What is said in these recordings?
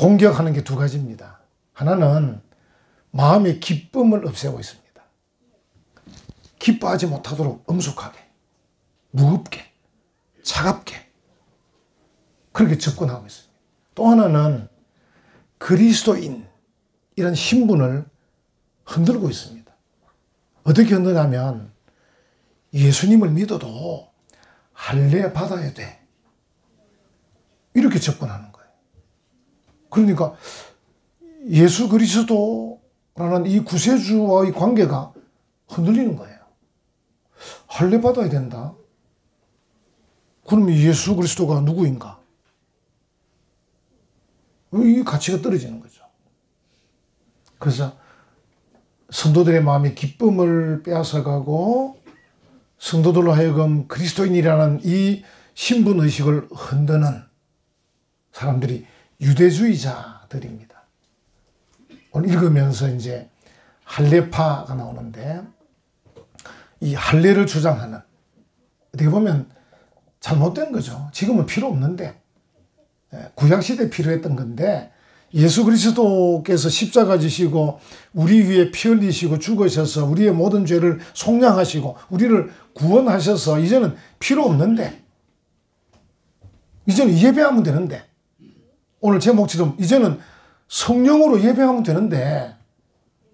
공격하는 게 두 가지입니다. 하나는 마음의 기쁨을 없애고 있습니다. 기뻐하지 못하도록 엄숙하게, 무겁게, 차갑게 그렇게 접근하고 있습니다. 또 하나는 그리스도인 이런 신분을 흔들고 있습니다. 어떻게 흔드냐면 예수님을 믿어도 할례 받아야 돼. 이렇게 접근하는 거예요. 그러니까 예수 그리스도라는 이 구세주와의 관계가 흔들리는 거예요. 할례 받아야 된다. 그러면 예수 그리스도가 누구인가? 이 가치가 떨어지는 거죠. 그래서 성도들의 마음의 기쁨을 빼앗아가고 성도들로 하여금 그리스도인이라는 이 신분의식을 흔드는 사람들이 유대주의자들입니다. 오늘 읽으면서 이제 할례파가 나오는데 이 할례를 주장하는 어떻게 보면 잘못된 거죠. 지금은 필요 없는데 구약시대에 필요했던 건데 예수 그리스도께서 십자가 지시고 우리 위에 피 흘리시고 죽으셔서 우리의 모든 죄를 속량하시고 우리를 구원하셔서 이제는 필요 없는데 이제는 예배하면 되는데 오늘 제목처럼 이제는 성령으로 예배하면 되는데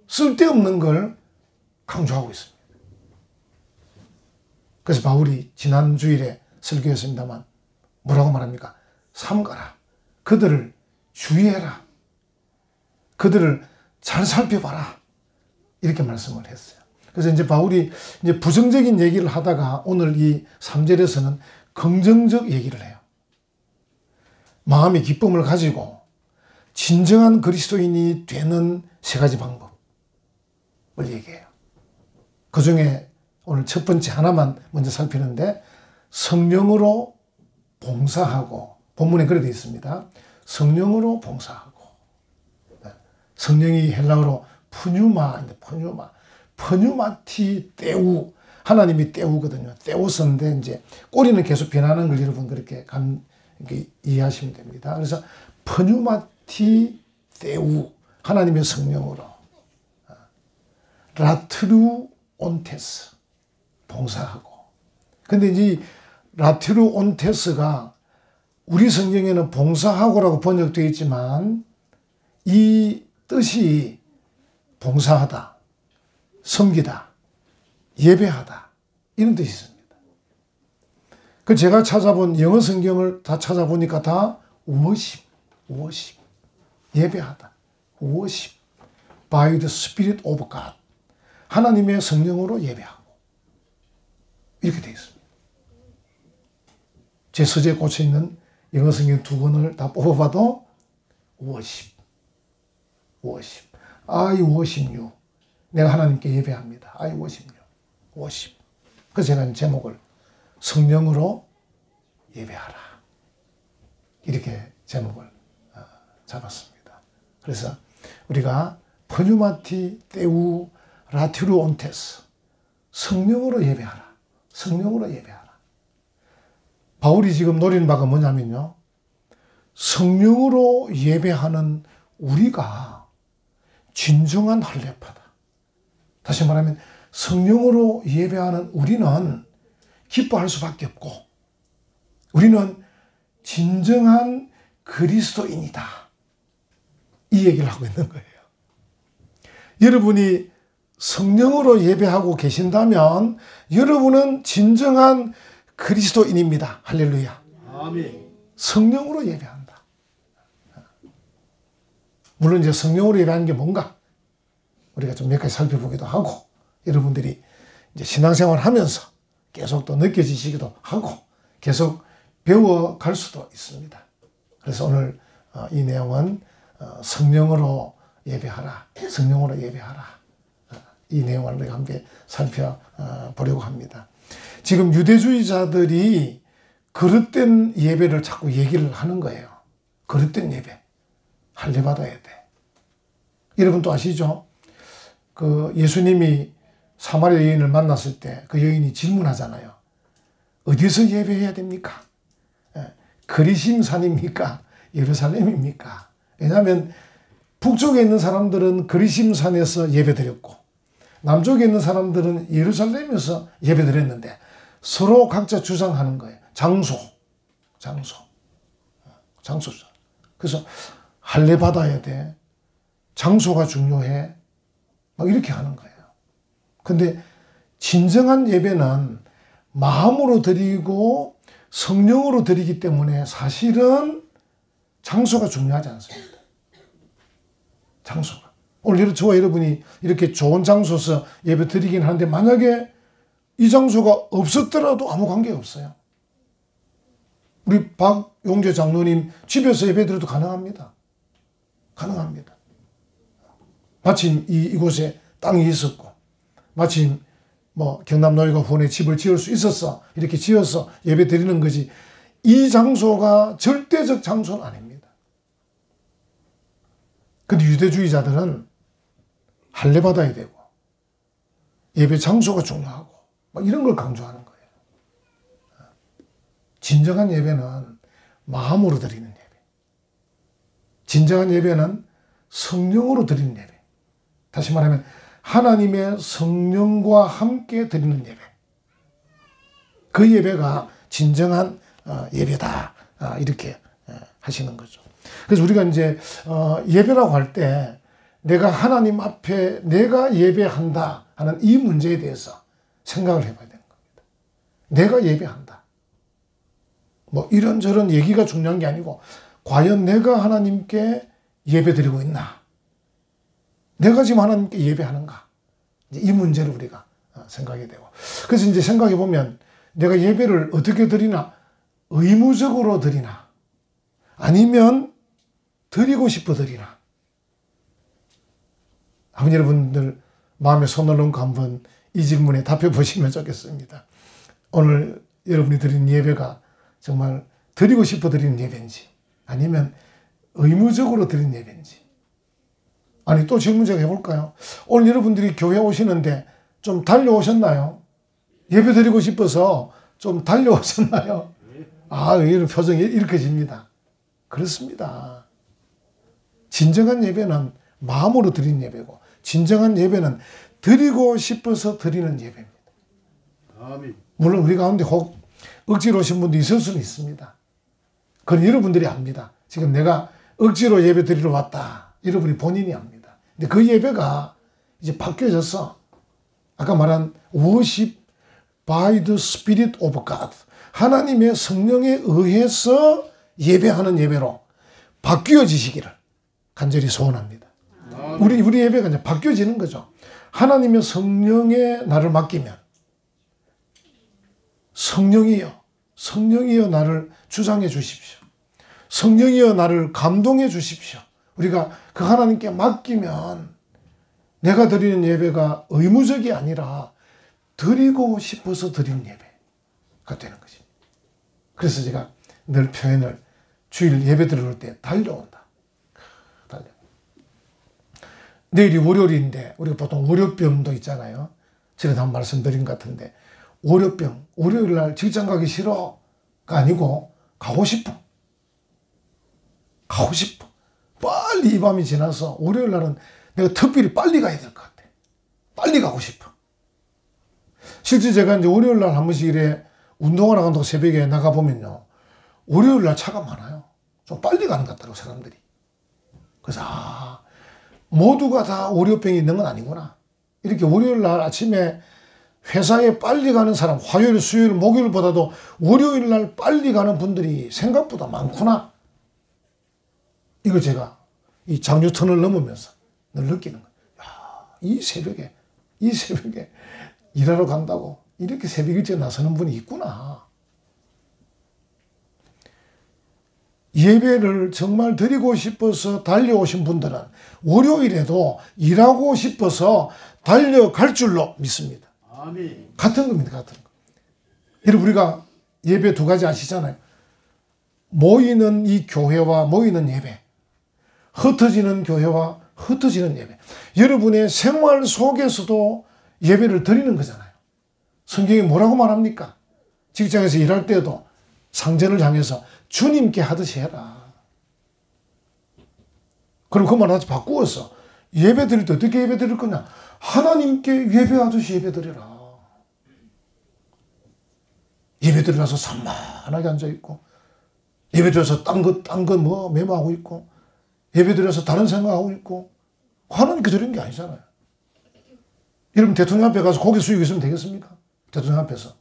쓸데없는 걸 강조하고 있습니다. 그래서 바울이 지난 주일에 설교했습니다만 뭐라고 말합니까? 삼가라. 그들을 주의해라. 그들을 잘 살펴봐라. 이렇게 말씀을 했어요. 그래서 이제 바울이 이제 부정적인 얘기를 하다가 오늘 이 3절에서는 긍정적 얘기를 해요. 마음의 기쁨을 가지고 진정한 그리스도인이 되는 세 가지 방법을 얘기해요. 그 중에 오늘 첫 번째 하나만 먼저 살피는데 성령으로 봉사하고 본문에 그래 되어 있습니다. 성령으로 봉사하고 성령이 헬라어로 푸뉴마티 떼우 하나님이 떼우거든요. 떼우스인데 이제 꼬리는 계속 변하는 걸 여러분 그렇게 이해하시면 됩니다. 그래서 푸뉴마티 떼우 하나님의 성령으로 라트루 온테스 봉사하고 근데 이제 라트루 온테스가 우리 성경에는 봉사하고라고 번역되어 있지만 이 뜻이 봉사하다, 섬기다, 예배하다 이런 뜻이 있습니다. 그 제가 찾아본 영어 성경을 다 찾아보니까 다 worship, 예배하다, worship by the Spirit of God 하나님의 성령으로 예배하고 이렇게 되어 있습니다. 제 서재에 꽂혀 있는 영어 성경 두 권을 다 뽑아봐도 worship. I worship you. 내가 하나님께 예배합니다. I worship you. worship. 그래서 제가 제목을 성령으로 예배하라. 이렇게 제목을 잡았습니다. 그래서 우리가 퍼뉴마티 떼우 라티루 온테스 성령으로 예배하라. 성령으로 예배하라. 바울이 지금 노리는 바가 뭐냐면요. 성령으로 예배하는 우리가 진정한 할례파다. 다시 말하면 성령으로 예배하는 우리는 기뻐할 수밖에 없고 우리는 진정한 그리스도인이다. 이 얘기를 하고 있는 거예요. 여러분이 성령으로 예배하고 계신다면 여러분은 진정한 그리스도인입니다. 할렐루야. 아멘. 성령으로 예배한다. 물론 이제 성령으로 예배하는 게 뭔가 우리가 좀 몇 가지 살펴보기도 하고 여러분들이 이제 신앙생활 하면서 계속 또 느껴지시기도 하고 계속 배워갈 수도 있습니다. 그래서 오늘 이 내용은 성령으로 예배하라. 성령으로 예배하라. 이 내용을 우리가 함께 살펴보려고 합니다. 지금 유대주의자들이 그릇된 예배를 자꾸 얘기를 하는 거예요. 그릇된 예배. 할례 받아야 돼. 여러분 또 아시죠? 그 예수님이 사마리아 여인을 만났을 때 그 여인이 질문하잖아요. 어디서 예배해야 됩니까? 그리심산입니까? 예루살렘입니까? 왜냐하면 북쪽에 있는 사람들은 그리심산에서 예배드렸고 남쪽에 있는 사람들은 예루살렘에서 예배드렸는데 서로 각자 주장하는 거예요. 장소죠. 그래서 할례 받아야 돼. 장소가 중요해. 막 이렇게 하는 거예요. 근데 진정한 예배는 마음으로 드리고 성령으로 드리기 때문에 사실은 장소가 중요하지 않습니다. 장소가. 오늘 저와 여러분이 이렇게 좋은 장소에서 예배 드리긴 하는데 만약에 이 장소가 없었더라도 아무 관계 없어요. 우리 박용재 장로님 집에서 예배 드려도 가능합니다. 가능합니다. 마침 이곳에 땅이 있었고 마침 경남노예가 후원에 집을 지을 수 있었어. 이렇게 지어서 예배 드리는 거지. 이 장소가 절대적 장소는 아닙니다. 근데 유대주의자들은 할례 받아야 되고 예배 장소가 중요하고 이런 걸 강조하는 거예요. 진정한 예배는 마음으로 드리는 예배. 진정한 예배는 성령으로 드리는 예배. 다시 말하면 하나님의 성령과 함께 드리는 예배. 그 예배가 진정한 예배다. 이렇게 하시는 거죠. 그래서 우리가 이제 예배라고 할 때 내가 하나님 앞에 내가 예배한다 하는 이 문제에 대해서 생각을 해봐야 되는 겁니다. 내가 예배한다. 이런저런 얘기가 중요한 게 아니고 과연 내가 하나님께 예배드리고 있나? 내가 지금 하나님께 예배하는가? 이 문제를 우리가 생각해야 되고. 그래서 이제 생각해 보면 내가 예배를 어떻게 드리나? 의무적으로 드리나? 아니면 드리고 싶어 드리나? 아버지 여러분들 마음에 손을 얹고 한번 이 질문에 답해 보시면 좋겠습니다. 오늘 여러분이 드리는 예배가 정말 드리고 싶어 드리는 예배인지 아니면 의무적으로 드리는 예배인지. 아니 또 질문 제가 해볼까요? 오늘 여러분들이 교회 오시는데 좀 달려오셨나요? 예배 드리고 싶어서 좀 달려오셨나요? 이런 표정이 이렇게 집니다. 그렇습니다. 진정한 예배는 마음으로 드리는 예배고 진정한 예배는 드리고 싶어서 드리는 예배입니다. 아멘. 물론 우리 가운데 혹 억지로 오신 분도 있을 수는 있습니다. 그건 여러분들이 압니다. 지금 내가 억지로 예배 드리러 왔다. 여러분이 본인이 압니다. 근데 그 예배가 이제 바뀌어져서 아까 말한 worship by the Spirit of God. 하나님의 성령에 의해서 예배하는 예배로 바뀌어지시기를 간절히 소원합니다. 우리 예배가 이제 바뀌어지는 거죠. 하나님의 성령에 나를 맡기면 성령이여 나를 주장해 주십시오. 성령이여 나를 감동해 주십시오. 우리가 그 하나님께 맡기면 내가 드리는 예배가 의무적이 아니라 드리고 싶어서 드리는 예배가 되는 것입니다. 그래서 제가 늘 표현을 주일 예배 드릴 때 달려온다. 내일이 월요일인데 우리가 보통 월요병도 있잖아요. 전에도 한번 말씀드린 것 같은데 월요병, 월요일 날 직장 가기 싫어가 아니고 가고 싶어. 빨리 이 밤이 지나서 월요일 날은 내가 특별히 빨리 가야 될 것 같아. 빨리 가고 싶어. 실제 제가 이제 월요일 날 한 번씩 이래 운동을 한다고 새벽에 나가보면요. 월요일 날 차가 많아요. 좀 빨리 가는 것 같더라고, 사람들이. 그래서, 모두가 다 월요병이 있는 건 아니구나. 이렇게 월요일 날 아침에 회사에 빨리 가는 사람, 화요일, 수요일, 목요일보다도 월요일 날 빨리 가는 분들이 생각보다 많구나. 이걸 제가 이 장유턴을 넘으면서 늘 느끼는 거예요. 이 새벽에 일하러 간다고 이렇게 새벽 일찍 나서는 분이 있구나. 예배를 정말 드리고 싶어서 달려오신 분들은 월요일에도 일하고 싶어서 달려갈 줄로 믿습니다. 아멘. 같은 겁니다. 같은 거. 여러분 우리가 예배 두 가지 아시잖아요. 모이는 이 교회와 모이는 예배. 흩어지는 교회와 흩어지는 예배. 여러분의 생활 속에서도 예배를 드리는 거잖아요. 성경이 뭐라고 말합니까? 직장에서 일할 때도 상전을 향해서 주님께 하듯이 해라. 그럼 그 말을 다시 바꾸었어. 예배 드릴 때 어떻게 예배 드릴 거냐? 하나님께 예배하듯이 예배 드리라. 예배 드리면서 산만하게 앉아있고, 예배 드려서 딴 거 뭐 메모하고 있고, 예배 드려서 다른 생각하고 있고, 하나님께 드리는 게 아니잖아요. 여러분 대통령 앞에 가서 고개 숙이고 있으면 되겠습니까? 대통령 앞에서.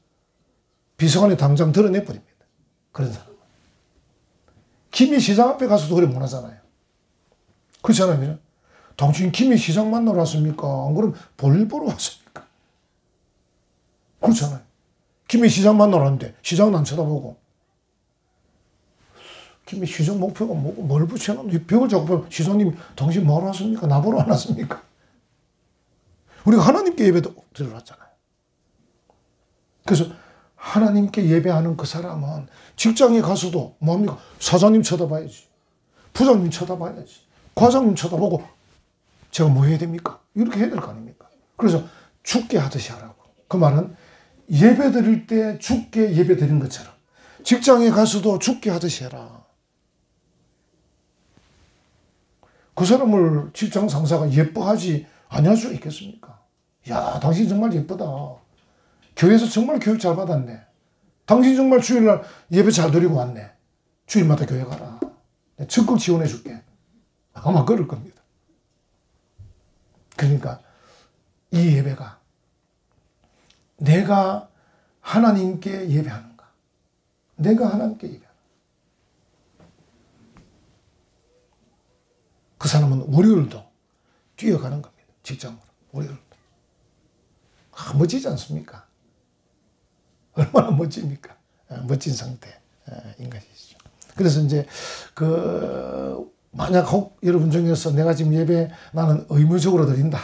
비서관이 당장 드러내버립니다. 그런 사람. 김해 시장 앞에 가서도 그래 못 하잖아요. 그렇잖아요. 당신 김해 시장 만나러 왔습니까? 안 그러면 볼일 보러 왔습니까? 그렇잖아요. 김해 시장 만나러 왔는데 시장은 안 쳐다보고. 김해 시장 목표가 뭐고 뭘 붙여놨는데 벽을 자꾸 보면 시장님 당신 뭐하러 왔습니까? 나보러 안 왔습니까? 우리가 하나님께 예배도 드리러 왔잖아요. 그래서 하나님께 예배하는 그 사람은 직장에 가서도 뭡니까? 사장님 쳐다봐야지. 부장님 쳐다봐야지. 과장님 쳐다보고 제가 뭐 해야 됩니까? 이렇게 해야 될 거 아닙니까? 그래서 죽게 하듯이 하라고. 그 말은 예배 드릴 때 죽게 예배 드리는 것처럼 직장에 가서도 죽게 하듯이 해라. 그 사람을 직장 상사가 예뻐하지 아니할 수 있겠습니까? 야, 당신 정말 예쁘다. 교회에서 정말 교육 잘 받았네. 당신 정말 주일날 예배 잘 드리고 왔네. 주일마다 교회 가라. 내가 적극 지원해 줄게. 아마 그럴 겁니다. 그러니까 이 예배가 내가 하나님께 예배하는가? 내가 하나님께 예배하는가? 그 사람은 월요일도 뛰어가는 겁니다. 직장으로. 월요일도. 멋지지 않습니까? 얼마나 멋집니까? 멋진 상태인 것이죠. 그래서 이제 만약 혹 여러분 중에서 내가 지금 예배 나는 의무적으로 드린다.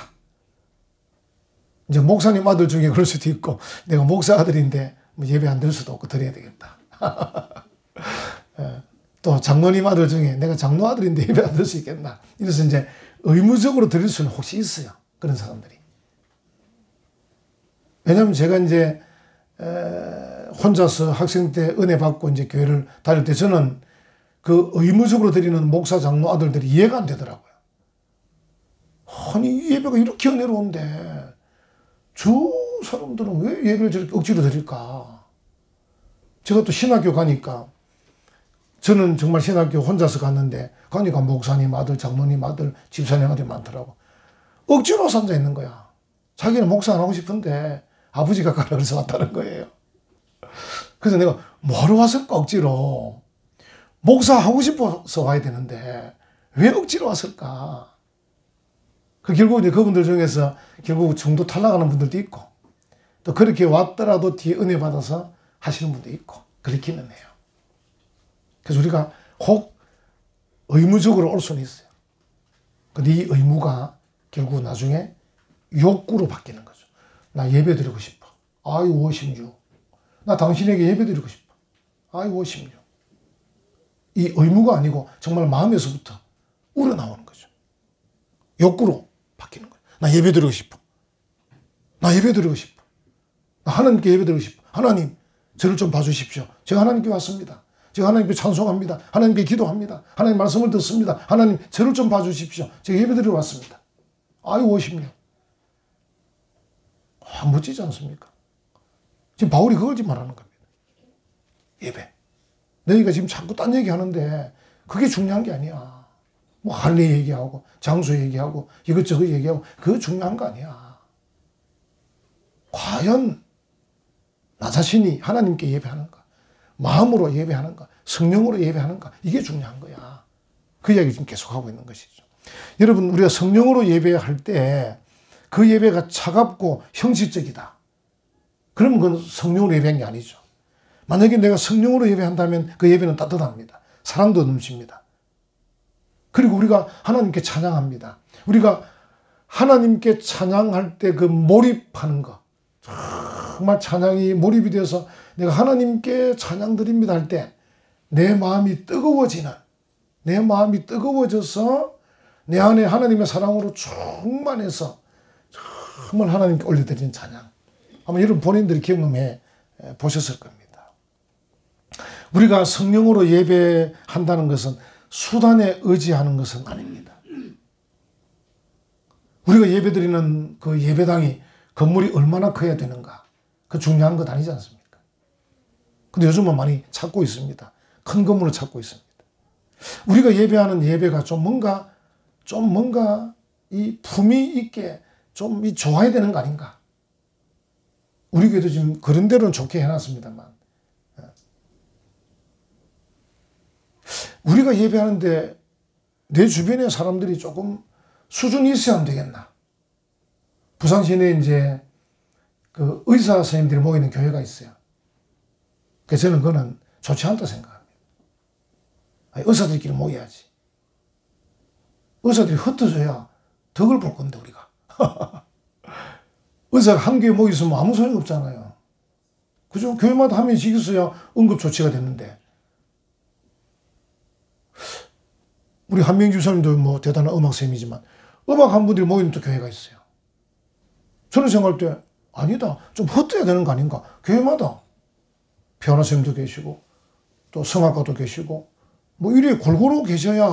이제 목사님 아들 중에 그럴 수도 있고 내가 목사 아들인데 뭐 예배 안 드릴 수도 없고 드려야 되겠다. 또 장로님 아들 중에 내가 장로 아들인데 예배 안 드릴 수 있겠나. 이래서 이제 의무적으로 드릴 수는 혹시 있어요. 그런 사람들이. 왜냐하면 제가 이제 혼자서 학생 때 은혜 받고 이제 교회를 다닐 때 저는 그 의무적으로 드리는 목사 장로 아들들이 이해가 안 되더라고요. 아니 예배가 이렇게 은혜로운데 저 사람들은 왜 예배를 저렇게 억지로 드릴까? 제가 또 신학교 가니까 저는 정말 신학교 혼자서 갔는데 가니까 목사님 아들, 장로님 아들, 집사님 아들 많더라고. 억지로 앉아 있는 거야. 자기는 목사 안 하고 싶은데 아버지가 가라 그래서 왔다는 거예요. 그래서 내가 뭐하러 왔을까 억지로. 목사 하고 싶어서 와야 되는데 왜 억지로 왔을까? 결국 이제 그분들 중에서 결국 중도 탈락하는 분들도 있고 또 그렇게 왔더라도 뒤에 은혜 받아서 하시는 분도 있고 그렇기는 해요. 그래서 우리가 혹 의무적으로 올 수는 있어요. 근데 이 의무가 결국 나중에 욕구로 바뀌는 거죠. 나 예배 드리고 싶어. 아이 56. 나 당신에게 예배 드리고 싶어. 아이 56. 이 의무가 아니고 정말 마음에서부터 우러나오는 거죠. 욕구로 바뀌는 거예요. 나 예배 드리고 싶어. 나 예배 드리고 싶어. 나 하나님께 예배 드리고 싶어. 하나님, 저를 좀 봐주십시오. 제가 하나님께 왔습니다. 제가 하나님께 찬송합니다. 하나님께 기도합니다. 하나님 말씀을 듣습니다. 하나님, 저를 좀 봐주십시오. 제가 예배 드리러 왔습니다. 아유, 56. 멋지지 않습니까? 지금 바울이 그걸 지금 말하는 겁니다. 예배. 너희가 지금 자꾸 딴 얘기 하는데 그게 중요한 게 아니야. 뭐 할례 얘기하고 장소 얘기하고 이것저것 얘기하고 그거 중요한 거 아니야. 과연 나 자신이 하나님께 예배하는가? 마음으로 예배하는가? 성령으로 예배하는가? 이게 중요한 거야. 그 이야기 지금 계속하고 있는 것이죠. 여러분 우리가 성령으로 예배할 때 그 예배가 차갑고 형식적이다. 그러면 그건 성령으로 예배한 게 아니죠. 만약에 내가 성령으로 예배한다면 그 예배는 따뜻합니다. 사랑도 넘칩니다. 그리고 우리가 하나님께 찬양합니다. 우리가 하나님께 찬양할 때 그 몰입하는 거. 정말 찬양이 몰입이 되어서 내가 하나님께 찬양 드립니다 할 때 내 마음이 뜨거워지는, 내 마음이 뜨거워져서 내 안에 하나님의 사랑으로 충만해서 정말 하나님께 올려드리는 찬양. 아마 여러분 본인들이 경험해 보셨을 겁니다. 우리가 성령으로 예배한다는 것은 수단에 의지하는 것은 아닙니다. 우리가 예배드리는 그 예배당이 건물이 얼마나 커야 되는가. 그 중요한 것 아니지 않습니까? 근데 요즘은 많이 찾고 있습니다. 큰 건물을 찾고 있습니다. 우리가 예배하는 예배가 좀 뭔가 이 품위 있게 좀 좋아야 되는 거 아닌가. 우리 교회도 지금 그런 대로는 좋게 해놨습니다만. 우리가 예배하는데 내 주변의 사람들이 조금 수준이 있어야 안 되겠나. 부산 시내에 이제 그 의사 선생님들이 모이는 교회가 있어요. 그래서 저는 그거는 좋지 않다 생각합니다. 아니, 의사들끼리 모여야지. 의사들이 흩어져야 덕을 볼 건데, 우리가. 의사가 한 교회 모였으면 아무 소용 없잖아요. 그죠? 교회마다 한 명씩 있어야 응급조치가 됐는데. 우리 한명주 선생님도 뭐 대단한 음악쌤이지만, 음악한 분들이 모이는 또 교회가 있어요. 저는 생각할 때, 아니다. 좀 흩어야 되는 거 아닌가? 교회마다. 피아노 선생님도 계시고, 또 성악가도 계시고, 뭐 이래 골고루 계셔야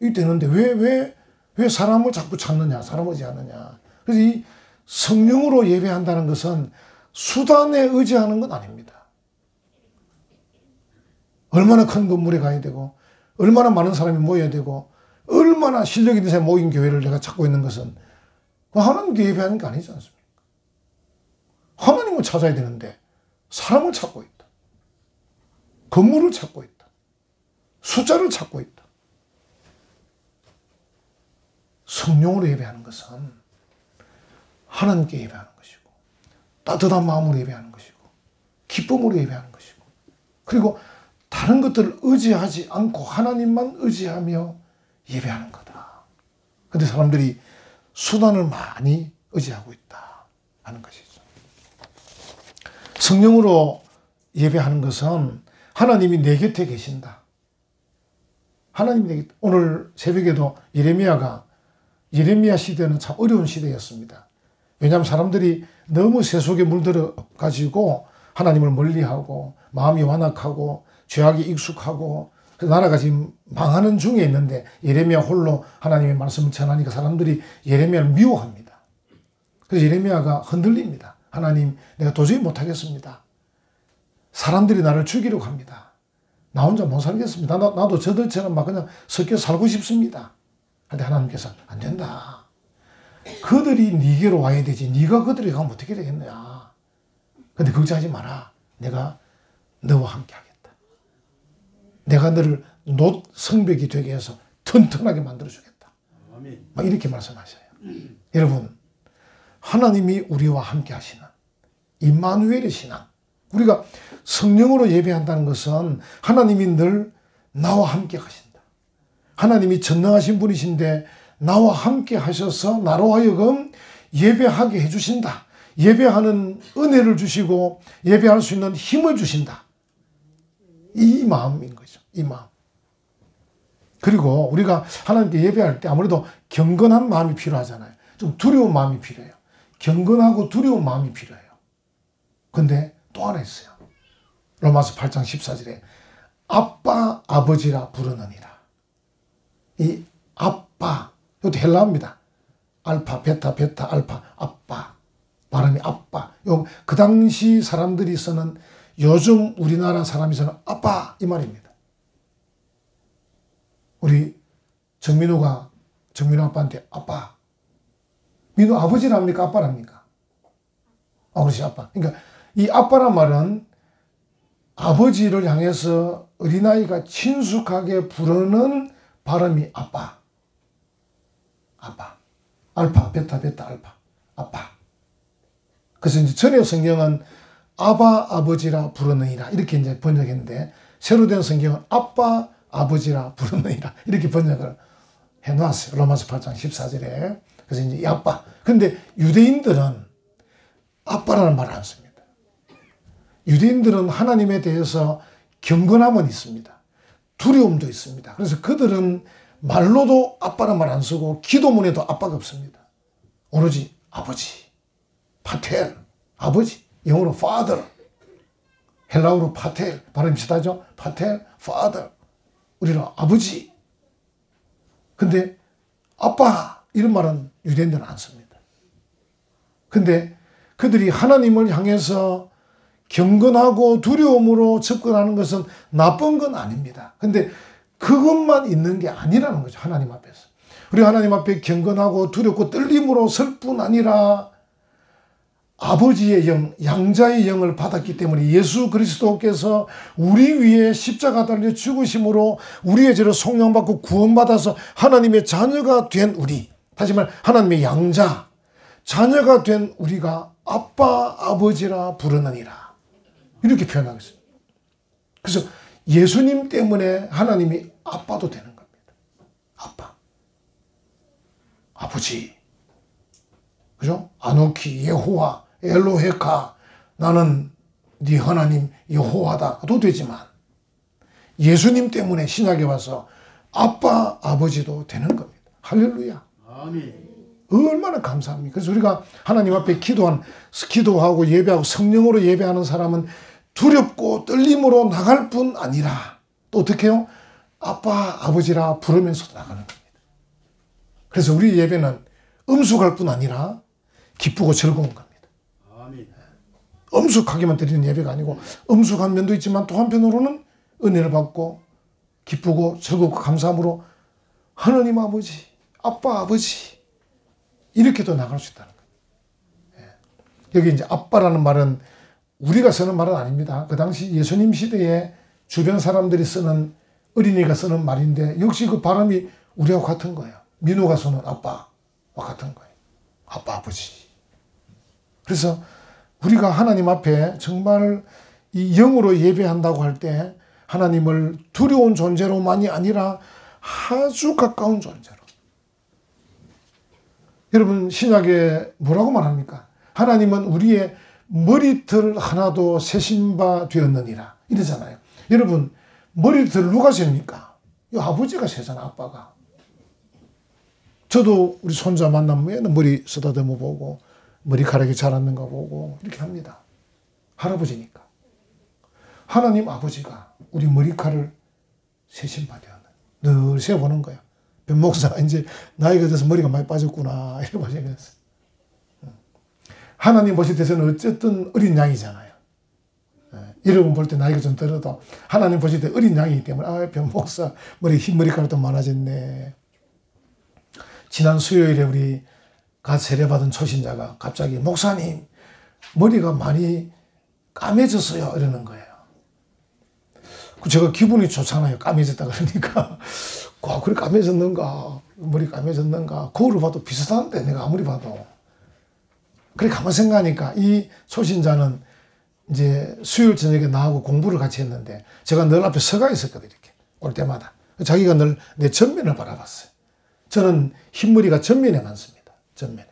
이 되는데, 왜 사람을 자꾸 찾느냐? 사람을 의지하느냐? 그래서 이 성령으로 예배한다는 것은 수단에 의지하는 건 아닙니다. 얼마나 큰 건물에 가야 되고, 얼마나 많은 사람이 모여야 되고, 얼마나 실력 있는 사람이 모인 교회를 내가 찾고 있는 것은 하나님께 예배하는 게 아니지 않습니까? 하나님을 찾아야 되는데 사람을 찾고 있다. 건물을 찾고 있다. 숫자를 찾고 있다. 성령으로 예배하는 것은 하나님께 예배하는 것이고, 따뜻한 마음으로 예배하는 것이고, 기쁨으로 예배하는 것이고, 그리고 다른 것들을 의지하지 않고 하나님만 의지하며 예배하는 거다. 근데 사람들이 수단을 많이 의지하고 있다 하는 것이죠. 성령으로 예배하는 것은 하나님이 내 곁에 계신다. 하나님이 내 곁에, 오늘 새벽에도 예레미야 시대는 참 어려운 시대였습니다. 왜냐하면 사람들이 너무 세속에 물들어 가지고 하나님을 멀리하고 마음이 완악하고 죄악에 익숙하고 나라가 지금 망하는 중에 있는데 예레미야 홀로 하나님의 말씀을 전하니까 사람들이 예레미야를 미워합니다. 그래서 예레미야가 흔들립니다. 하나님, 내가 도저히 못하겠습니다. 사람들이 나를 죽이려고 합니다. 나 혼자 못 살겠습니다. 나도 저들처럼 막 그냥 섞여 살고 싶습니다. 그런데 하나님께서 안 된다. 그들이 네게로 와야 되지. 네가 그들에게 가면 어떻게 되겠느냐. 근데 걱정하지 마라. 내가 너와 함께 하겠다. 내가 너를 놋 성벽이 되게 해서 튼튼하게 만들어주겠다. 막 이렇게 말씀하셔요. 여러분, 하나님이 우리와 함께 하시는 임마누엘의 신앙. 우리가 성령으로 예배한다는 것은 하나님이 늘 나와 함께 하신다. 하나님이 전능하신 분이신데 나와 함께 하셔서 나로 하여금 예배하게 해주신다. 예배하는 은혜를 주시고 예배할 수 있는 힘을 주신다. 이 마음인 거죠. 이 마음. 그리고 우리가 하나님께 예배할 때 아무래도 경건한 마음이 필요하잖아요. 좀 두려운 마음이 필요해요. 경건하고 두려운 마음이 필요해요. 근데 또 하나 있어요. 로마서 8장 14절에 아빠 아버지라 부르느니라. 이 아빠, 이것도 헬라어입니다. 알파, 베타, 알파, 아빠. 발음이 아빠. 그 당시 사람들이 쓰는, 요즘 우리나라 사람이 쓰는 아빠 이 말입니다. 우리 정민우 아빠한테 아빠. 민우 아버지랍니까? 아빠랍니까? 그렇지, 아빠. 그러니까 이 아빠란 말은 아버지를 향해서 어린아이가 친숙하게 부르는 발음이 아빠. 아빠. 알파, 베타, 알파. 아빠. 그래서 이제 전에 성경은 아바 아버지라 부르느니라 이렇게 이제 번역했는데, 새로 된 성경은 아빠 아버지라 부르느니라 이렇게 번역을 해놨어요. 로마서 8장 14절에. 그래서 이제 이 아빠. 근데 유대인들은 아빠라는 말을 안 씁니다. 유대인들은 하나님에 대해서 경건함은 있습니다. 두려움도 있습니다. 그래서 그들은 말로도 아빠라는 말 안 쓰고 기도문에도 아빠가 없습니다. 오로지 아버지, 파텔, 아버지, 영어로 father, 헬라어로 파텔, 발음이 비슷하죠? 파텔, father, 우리는 아버지. 근데 아빠 이런 말은 유대인들은 안 씁니다. 근데 그들이 하나님을 향해서 경건하고 두려움으로 접근하는 것은 나쁜 건 아닙니다. 근데 그것만 있는 게 아니라는 거죠. 하나님 앞에서. 우리 하나님 앞에 경건하고 두렵고 떨림으로 설 뿐 아니라 아버지의 영, 양자의 영을 받았기 때문에 예수 그리스도께서 우리 위에 십자가 달려 죽으심으로 우리의 죄를 속량받고 구원받아서 하나님의 자녀가 된 우리, 다시 말해 하나님의 양자, 자녀가 된 우리가 아빠, 아버지라 부르느니라. 이렇게 표현하겠습니다. 그래서 예수님 때문에 하나님이 아빠도 되는 겁니다. 아빠, 아버지, 그죠? 아노키, 예호와, 엘로헤카, 나는 네 하나님 여호와다도 되지만 예수님 때문에 신약에 와서 아빠, 아버지도 되는 겁니다. 할렐루야. 아멘. 얼마나 감사합니까? 그래서 우리가 하나님 앞에 기도하고 예배하고 성령으로 예배하는 사람은 두렵고 떨림으로 나갈 뿐 아니라 또 어떻게 해요? 아빠, 아버지라 부르면서도 나가는 겁니다. 그래서 우리 예배는 엄숙할 뿐 아니라 기쁘고 즐거운 겁니다. 엄숙하게만 드리는 예배가 아니고 엄숙한 면도 있지만 또 한편으로는 은혜를 받고 기쁘고 즐겁고 감사함으로 하나님 아버지, 아빠 아버지 이렇게도 나갈 수 있다는 거예요. 여기 이제 아빠라는 말은 우리가 쓰는 말은 아닙니다. 그 당시 예수님 시대에 주변 사람들이 쓰는 어린이가 쓰는 말인데 역시 그 발음이 우리하고 같은 거예요. 민호가 쓰는 아빠와 같은 거예요. 아빠 아버지. 그래서 우리가 하나님 앞에 정말 이 영으로 예배한다고 할 때 하나님을 두려운 존재로만이 아니라 아주 가까운 존재로. 여러분 신약에 뭐라고 말합니까? 하나님은 우리의 머리털 하나도 세신 바 되었느니라 이러잖아요. 여러분 머리털 누가 셉니까? 이 아버지가 세잖아. 아빠가. 저도 우리 손자 만나면 머리 쓰다듬어 보고 머리카락이 자랐는가 보고 이렇게 합니다. 할아버지니까. 하나님 아버지가 우리 머리카락을 세신 바 되었는 늘 세워보는 거야. 변 목사 이제 나이가 돼서 머리가 많이 빠졌구나 이렇게 보시면서 하나님 보실 때는 어쨌든 어린 양이잖아요. 여러분 볼 때 나이가 좀 들어도 하나님 보실 때 어린 양이기 때문에 변 목사 흰 머리카락도 많아졌네. 지난 수요일에 우리 갓 세례받은 초신자가 갑자기 목사님 머리가 많이 까매졌어요 이러는 거예요. 제가 기분이 좋잖아요. 까매졌다 그러니까 그래 까매졌는가 머리 까매졌는가 거울을 봐도 비슷한데 내가 아무리 봐도 그래 가만 생각하니까 이 초신자는 이제 수요일 저녁에 나하고 공부를 같이 했는데 제가 늘 앞에 서가 있었거든요. 이렇게 올 때마다 자기가 늘 내 전면을 바라봤어요. 저는 흰머리가 전면에 많습니다. 전면에.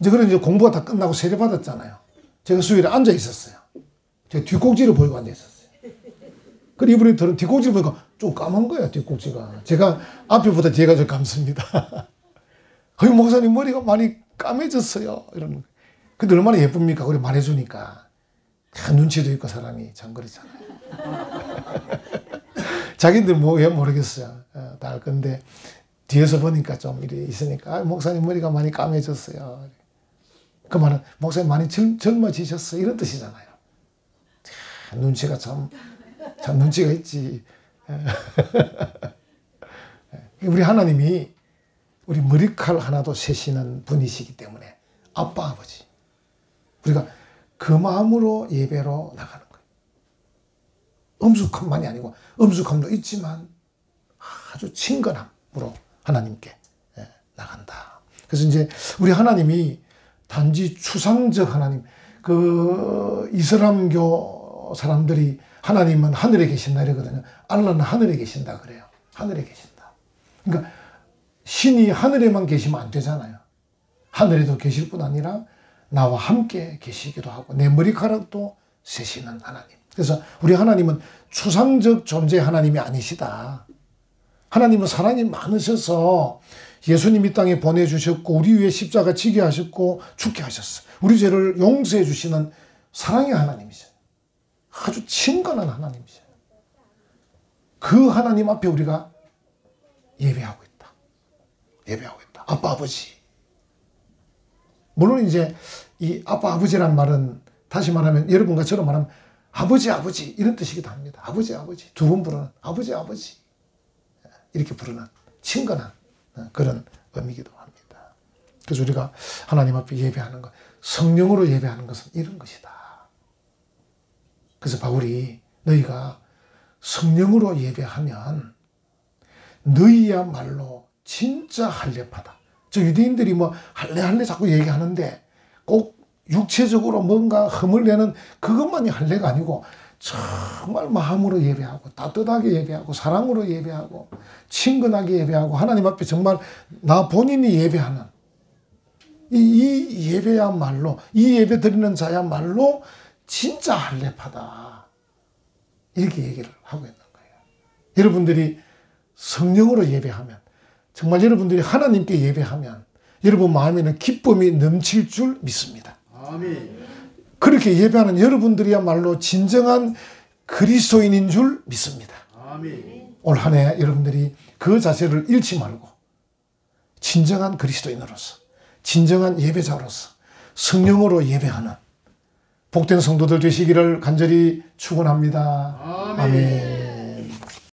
이제 그런 이제 공부가 다 끝나고 세례 받았잖아요. 제가 수요일에 앉아 있었어요. 제가 뒷꼭지를 보이고 앉아 있었어요. 그리고 이분이 들은 뒷꼭지를 보니까 좀 까만 거예요. 뒷꼭지가. 제가 앞에보다 뒤가 좀 감습니다. 거기 목사님 머리가 많이 까매졌어요. 이러는 거예요. 근데 얼마나 예쁩니까? 그래 말해주니까. 눈치도 있고 사람이 참 그렇잖아요. 자기들 왜 모르겠어요. 다 알 건데 뒤에서 보니까 좀 이래 있으니까 목사님 머리가 많이 까매졌어요. 그 말은 목사님 많이 젊어지셨어요. 이런 뜻이잖아요. 눈치가 참 눈치가 있지. 우리 하나님이 우리 머리칼 하나도 세시는 분이시기 때문에 아빠 아버지 우리가 그 마음으로 예배로 나가는 거예요. 엄숙함만이 아니고 엄숙함도 있지만 아주 친근함으로 하나님께 나간다. 그래서 이제 우리 하나님이 단지 추상적 하나님, 그 이슬람교 사람들이 하나님은 하늘에 계신다 이러거든요. 알라는 하늘에 계신다 그래요. 하늘에 계신다. 그러니까 신이 하늘에만 계시면 안 되잖아요. 하늘에도 계실 뿐 아니라 나와 함께 계시기도 하고 내 머리카락도 세시는 하나님. 그래서 우리 하나님은 추상적 존재 하나님이 아니시다. 하나님은 사랑이 많으셔서 예수님 이 땅에 보내주셨고 우리 위에 십자가 지게 하셨고 죽게 하셨어요. 우리 죄를 용서해 주시는 사랑의 하나님이셔요. 아주 친근한 하나님이셔요. 그 하나님 앞에 우리가 예배하고 있다. 예배하고 있다. 아빠, 아버지. 물론 이제 이 아빠, 아버지란 말은 다시 말하면 여러분과 저로 말하면 아버지, 아버지 이런 뜻이기도 합니다. 아버지, 아버지. 두 번 부르는 아버지, 아버지. 이렇게 부르는 친근한 그런 의미이기도 합니다. 그래서 우리가 하나님 앞에 예배하는 것, 성령으로 예배하는 것은 이런 것이다. 그래서 바울이 너희가 성령으로 예배하면 너희야말로 진짜 할례파다. 저 유대인들이 뭐 할례 자꾸 얘기하는데 꼭 육체적으로 뭔가 흠을 내는 그것만이 할례가 아니고 정말 마음으로 예배하고 따뜻하게 예배하고 사랑으로 예배하고 친근하게 예배하고 하나님 앞에 정말 나 본인이 예배하는 이 예배야말로 이 예배 드리는 자야말로 진짜 할례파다. 이렇게 얘기를 하고 있는 거예요. 여러분들이 성령으로 예배하면 정말 여러분들이 하나님께 예배하면 여러분 마음에는 기쁨이 넘칠 줄 믿습니다. 아멘. 그렇게 예배하는 여러분들이야말로 진정한 그리스도인인 줄 믿습니다. 아멘. 올 한 해 여러분들이 그 자세를 잃지 말고 진정한 그리스도인으로서 진정한 예배자로서 성령으로 예배하는 복된 성도들 되시기를 간절히 축원합니다. 아멘. 아멘.